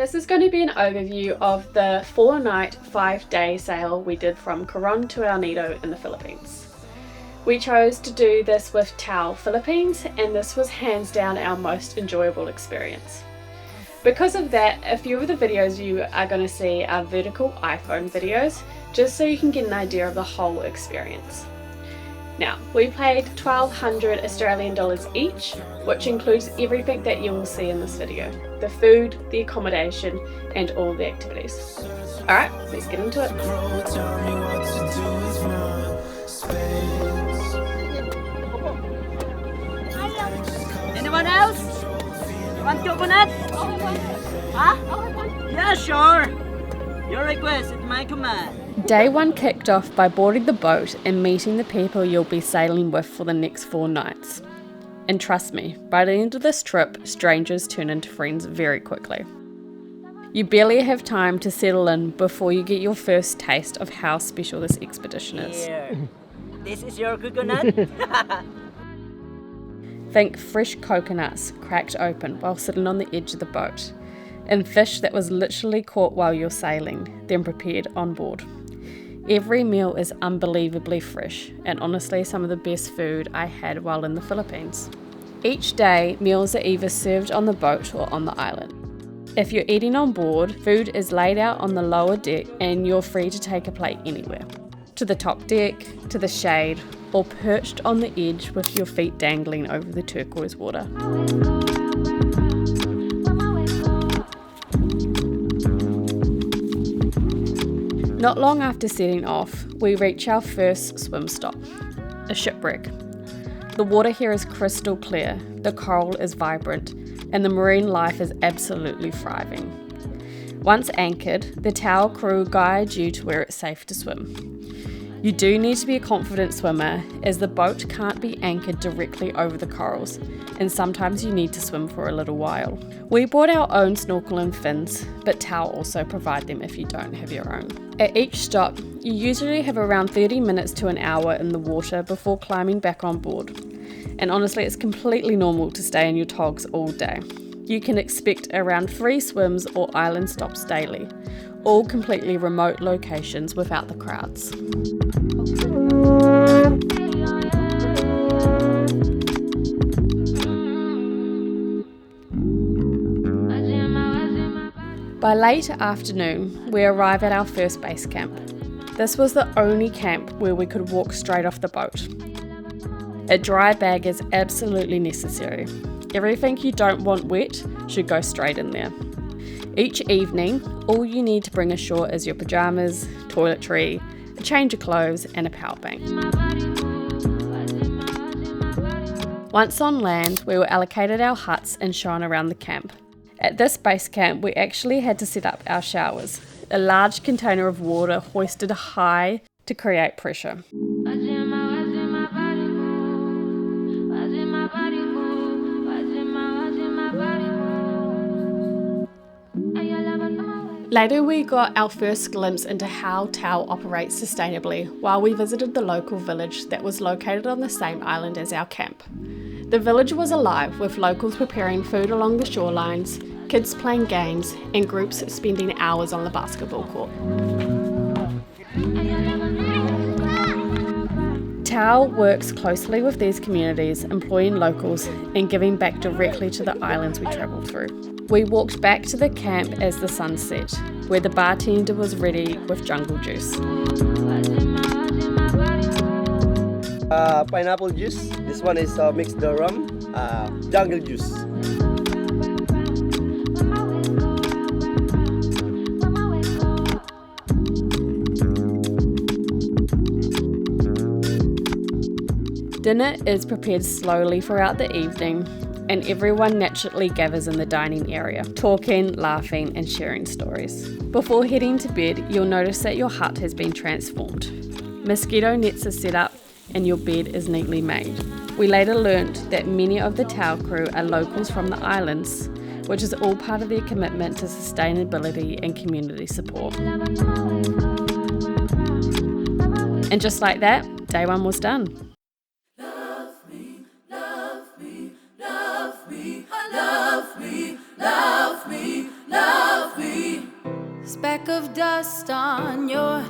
This is going to be an overview of the 4-night, 5-day sail we did from Coron to El Nido in the Philippines. We chose to do this with Tao Philippines, and this was hands down our most enjoyable experience. Because of that, a few of the videos you are going to see are vertical iPhone videos, just so you can get an idea of the whole experience. Now, we paid 1,200 Australian dollars each, which includes everything that you will see in this video. The food, the accommodation, and all the activities. Alright, let's get into it. Anyone else? Want coconut? Huh? Yeah, sure. Your request is my command. Day 1 kicked off by boarding the boat and meeting the people you'll be sailing with for the next 4 nights. And trust me, by the end of this trip, strangers turn into friends very quickly. You barely have time to settle in before you get your first taste of how special this expedition is. Here. This is your coconut? Think fresh coconuts cracked open while sitting on the edge of the boat, and fish that was literally caught while you're sailing, then prepared on board. Every meal is unbelievably fresh, and honestly some of the best food I had while in the Philippines. Each day, meals are either served on the boat or on the island. If you're eating on board, food is laid out on the lower deck and you're free to take a plate anywhere. To the top deck, to the shade, or perched on the edge with your feet dangling over the turquoise water. Not long after setting off, we reach our first swim stop, a shipwreck. The water here is crystal clear, the coral is vibrant, and the marine life is absolutely thriving. Once anchored, the Tao crew guides you to where it's safe to swim. You do need to be a confident swimmer, as the boat can't be anchored directly over the corals, and sometimes you need to swim for a little while. We brought our own snorkel and fins, but Tao also provide them if you don't have your own. At each stop, you usually have around 30 minutes to an hour in the water before climbing back on board. And honestly, it's completely normal to stay in your togs all day. You can expect around 3 swims or island stops daily, all completely remote locations without the crowds. By late afternoon, we arrive at our first base camp. This was the only camp where we could walk straight off the boat. A dry bag is absolutely necessary. Everything you don't want wet should go straight in there. Each evening, all you need to bring ashore is your pajamas, toiletry, a change of clothes, and a power bank. Once on land, we were allocated our huts and shown around the camp. At this base camp, we actually had to set up our showers, a large container of water hoisted high to create pressure. Later we got our first glimpse into how Tao operates sustainably while we visited the local village that was located on the same island as our camp. The village was alive with locals preparing food along the shorelines, kids playing games, and groups spending hours on the basketball court. Tao works closely with these communities, employing locals and giving back directly to the islands we travelled through. We walked back to the camp as the sun set, where the bartender was ready with jungle juice. Pineapple juice. This one is mixed the rum, jungle juice. Dinner is prepared slowly throughout the evening, and everyone naturally gathers in the dining area, talking, laughing, and sharing stories. Before heading to bed, you'll notice that your hut has been transformed. Mosquito nets are set up, and your bed is neatly made. We later learnt that many of the Tao crew are locals from the islands, which is all part of their commitment to sustainability and community support. And just like that, day 1 was done. Love me, dust on your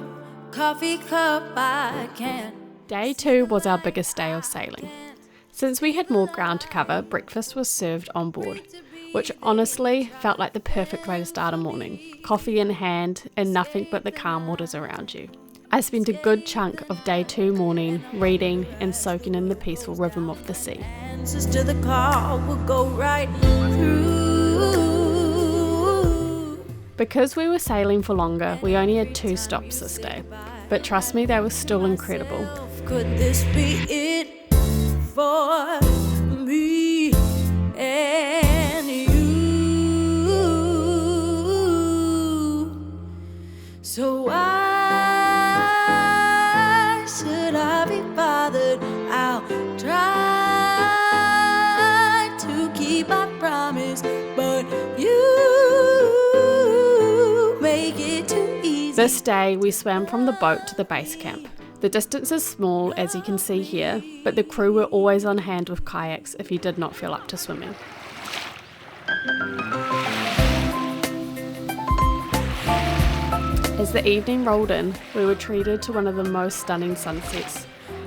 coffee cup, I can't. Day 2 was our biggest day of sailing. Since we had more ground to cover, breakfast was served on board, which honestly felt like the perfect way to start a morning. Coffee in hand and nothing but the calm waters around you. I spent a good chunk of day 2 morning reading and soaking in the peaceful rhythm of the sea. Answers to the call will go right through. Because we were sailing for longer, we only had 2 stops this day. But trust me, they were still incredible. Could this be it for me and you? So why should I be bothered? I'll try to keep my promise, but you make it too easy. This day, we swam from the boat to the base camp. The distance is small, as you can see here, but the crew were always on hand with kayaks if you did not feel up to swimming. As the evening rolled in, we were treated to one of the most stunning sunsets,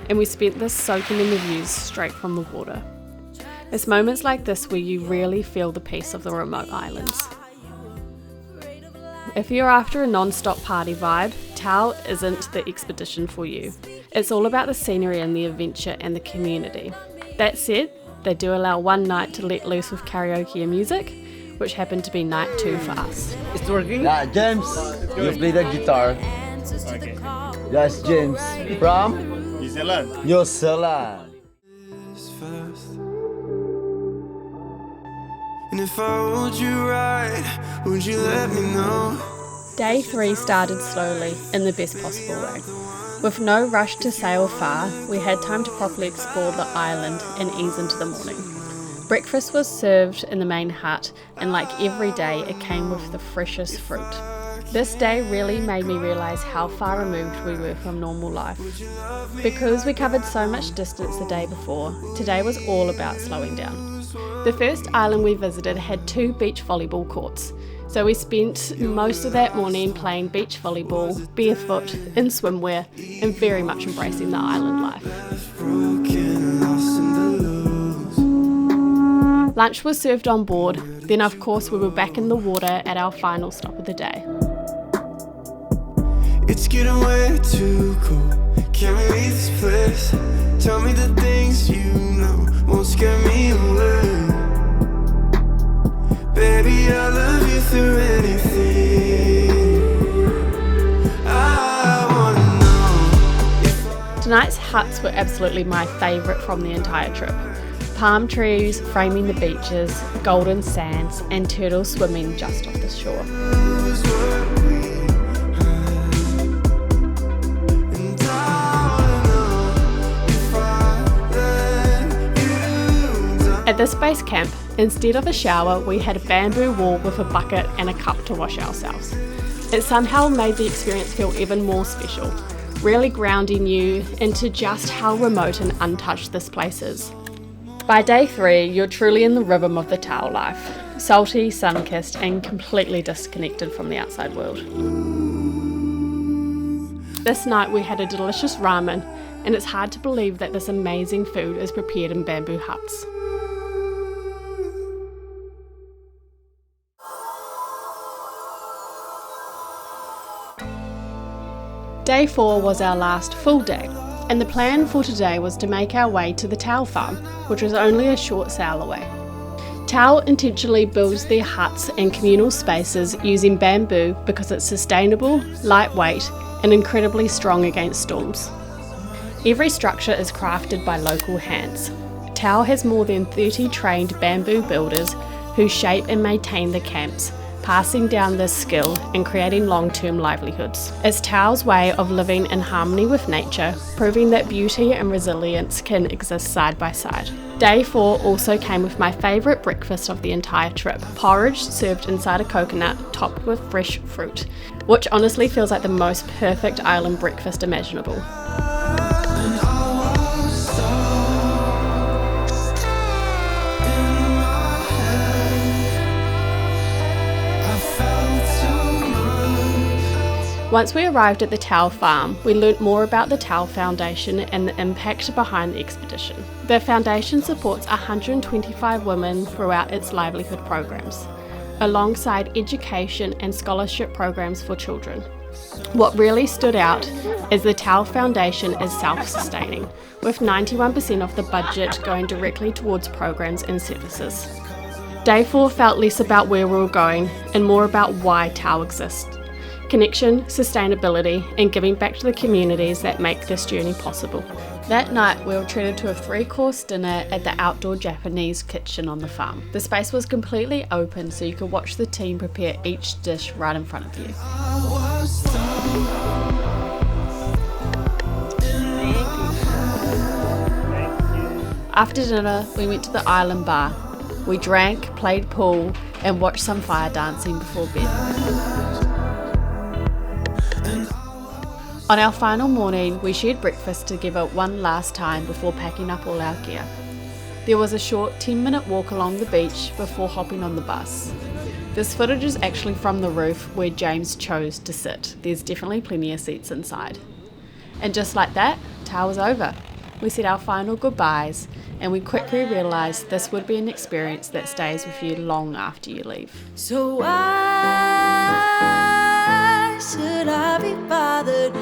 and we spent this soaking in the views straight from the water. It's moments like this where you really feel the peace of the remote islands. If you're after a non-stop party vibe, Tao isn't the expedition for you. It's all about the scenery and the adventure and the community. That said, they do allow one night to let loose with karaoke and music, which happened to be night 2 for us. It's working? Yeah, James, you play the guitar. Okay. Yes, James. From? New Zealand. New Zealand. And if I hold you right, would you let me know? Day 3 started slowly in the best possible way. With no rush to sail far, we had time to properly explore the island and ease into the morning. Breakfast was served in the main hut, and like every day, it came with the freshest fruit. This day really made me realise how far removed we were from normal life. Because we covered so much distance the day before, today was all about slowing down. The first island we visited had 2 beach volleyball courts, so we spent most of that morning playing beach volleyball, barefoot, in swimwear, and very much embracing the island life. Lunch was served on board, then of course we were back in the water at our final stop of the day. It's getting way too cool. Can we leave this place? Tell me the things you know won't scare me away. Baby, I love you through anything. I wanna know. Tonight's huts were absolutely my favourite from the entire trip. Palm trees framing the beaches, golden sands, and turtles swimming just off the shore. At this base camp, instead of a shower, we had a bamboo wall with a bucket and a cup to wash ourselves. It somehow made the experience feel even more special, really grounding you into just how remote and untouched this place is. By day 3, you're truly in the rhythm of the Tao life, salty, sun-kissed, and completely disconnected from the outside world. This night we had a delicious ramen, and it's hard to believe that this amazing food is prepared in bamboo huts. Day 4 was our last full day, and the plan for today was to make our way to the Tao farm, which was only a short sail away. Tao intentionally builds their huts and communal spaces using bamboo because it's sustainable, lightweight, and incredibly strong against storms. Every structure is crafted by local hands. Tao has more than 30 trained bamboo builders who shape and maintain the camps, passing down this skill and creating long-term livelihoods. It's Tao's way of living in harmony with nature, proving that beauty and resilience can exist side by side. Day 4 also came with my favourite breakfast of the entire trip, porridge served inside a coconut topped with fresh fruit, which honestly feels like the most perfect island breakfast imaginable. Once we arrived at the Tao farm, we learnt more about the Tao Foundation and the impact behind the expedition. The foundation supports 125 women throughout its livelihood programs, alongside education and scholarship programs for children. What really stood out is the Tao Foundation is self-sustaining, with 91% of the budget going directly towards programs and services. Day 4 felt less about where we were going and more about why Tao exists. Connection, sustainability, and giving back to the communities that make this journey possible. That night, we were treated to a 3-course dinner at the outdoor Japanese kitchen on the farm. The space was completely open, so you could watch the team prepare each dish right in front of you. After dinner, we went to the island bar. We drank, played pool, and watched some fire dancing before bed. On our final morning, we shared breakfast together one last time before packing up all our gear. There was a short 10-minute walk along the beach before hopping on the bus. This footage is actually from the roof where James chose to sit. There's definitely plenty of seats inside. And just like that, Tao was over. We said our final goodbyes, and we quickly realised this would be an experience that stays with you long after you leave. So why should I be bothered